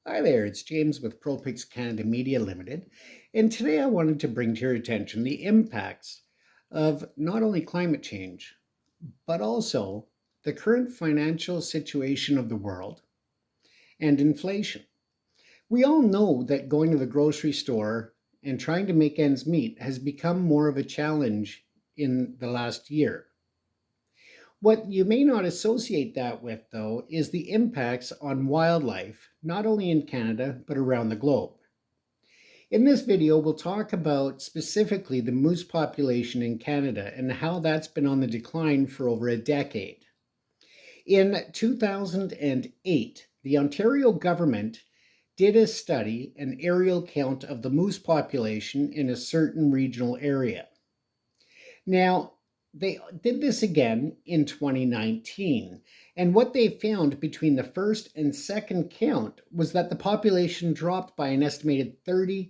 Hi there, it's James with ProPics Canada Media Limited, and today I wanted to bring to your attention the impacts of not only climate change, but also the current financial situation of the world and inflation. We all know that going to the grocery store and trying to make ends meet has become more of a challenge in the last year. What you may not associate that with, though, is the impacts on wildlife, not only in Canada, but around the globe. In this video, we'll talk about specifically the moose population in Canada and how that's been on the decline for over a decade. In 2008, the Ontario government did a study, an aerial count of the moose population in a certain regional area. Now, they did this again in 2019, and what they found between the first and second count was that the population dropped by an estimated 35%.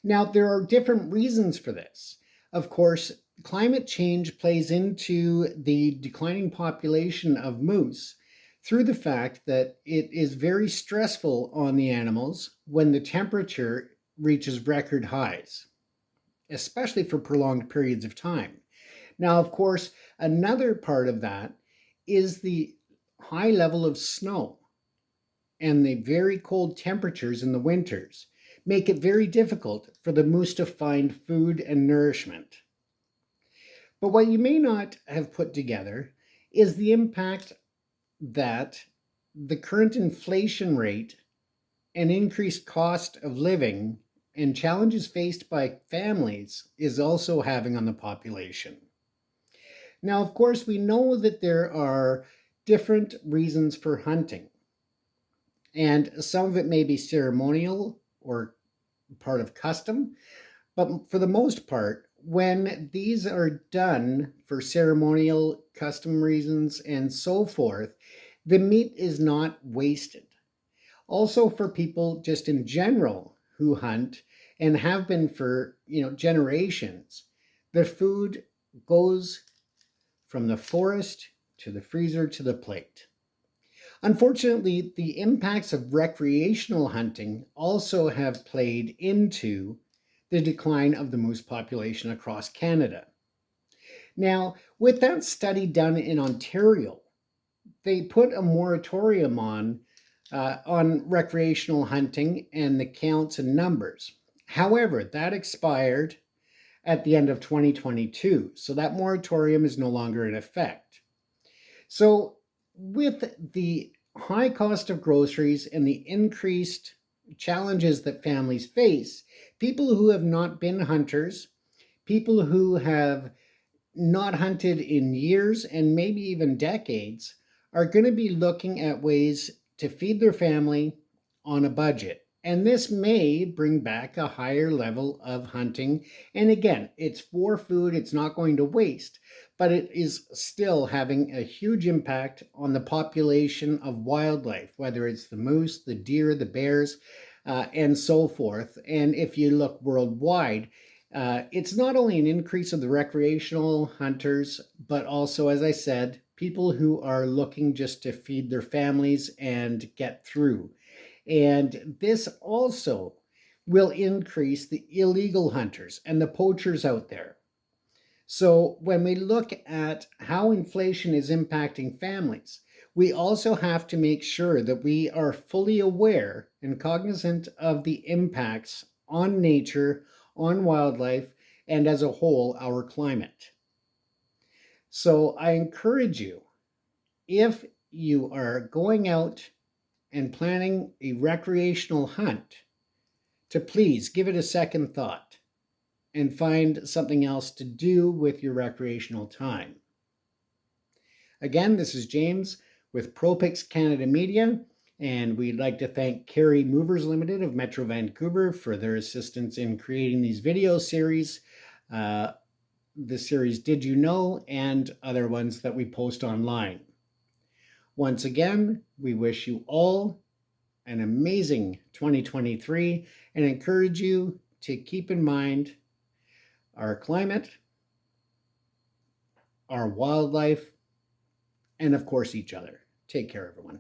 Now, there are different reasons for this. Of course, climate change plays into the declining population of moose through the fact that it is very stressful on the animals when the temperature reaches record highs, especially for prolonged periods of time. Now, of course, another part of that is the high level of snow and the very cold temperatures in the winters make it very difficult for the moose to find food and nourishment. But what you may not have put together is the impact that the current inflation rate and increased cost of living and challenges faced by families is also having on the population. Now, of course, we know that there are different reasons for hunting, and some of it may be ceremonial or part of custom, but for the most part, when these are done for ceremonial, custom reasons, and so forth, the meat is not wasted. Also, for people just in general who hunt and have been for generations, the food goes from the forest to the freezer to the plate. Unfortunately, the impacts of recreational hunting also have played into the decline of the moose population across Canada. Now, with that study done in Ontario, they put a moratorium on recreational hunting and the counts and numbers. However, that expired at the end of 2022, so that moratorium is no longer in effect. So, with the high cost of groceries and the increased challenges that families face, people who have not been hunters, people who have not hunted in years and maybe even decades, are going to be looking at ways to feed their family on a budget. And this may bring back a higher level of hunting. And again, it's for food, it's not going to waste, but it is still having a huge impact on the population of wildlife, whether it's the moose, the deer, the bears, and so forth. And if you look worldwide, it's not only an increase of the recreational hunters, but also, as I said, people who are looking just to feed their families and get through. And this also will increase the illegal hunters and the poachers out there. So when we look at how inflation is impacting families, we also have to make sure that we are fully aware and cognizant of the impacts on nature, on wildlife, and as a whole, our climate. So I encourage you, if you are going out and planning a recreational hunt, to please give it a second thought and find something else to do with your recreational time. Again, this is James with ProPics Canada Media, and we'd like to thank Kary Movers Limited of Metro Vancouver for their assistance in creating these video series. The series Did You Know, and other ones that we post online. Once again, we wish you all an amazing 2023 and encourage you to keep in mind our climate, our wildlife, and of course, each other. Take care, everyone.